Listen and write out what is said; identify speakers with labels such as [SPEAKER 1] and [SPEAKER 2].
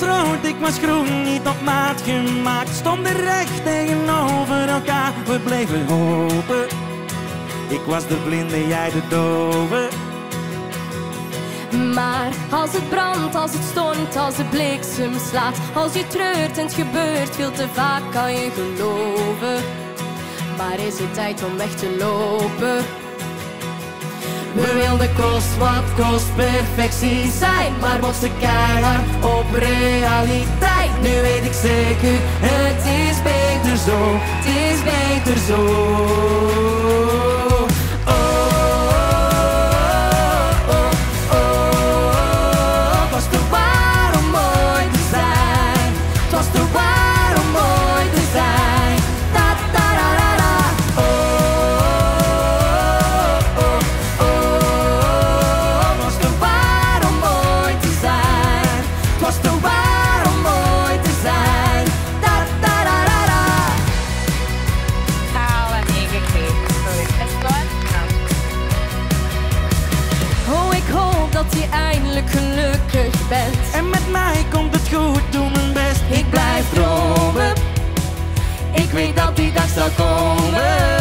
[SPEAKER 1] was rood, ik was groen, niet op maat gemaakt. Stonden recht tegenover elkaar, we bleven hopen. Ik was de blinde, jij de dove.
[SPEAKER 2] Maar als het brandt, als het stormt, als de bliksem slaat, als je treurt en het gebeurt veel te vaak, kan je geloven. Maar is het tijd om weg te lopen?
[SPEAKER 1] We wilden kost wat kost perfectie zijn, maar botsten keihard op realiteit. Nu weet ik zeker, het is beter zo, het is beter zo.
[SPEAKER 2] Dat je eindelijk gelukkig bent.
[SPEAKER 1] En met mij komt het goed, doe mijn best.
[SPEAKER 2] Ik blijf dromen.
[SPEAKER 1] Ik weet dat die dag zal komen.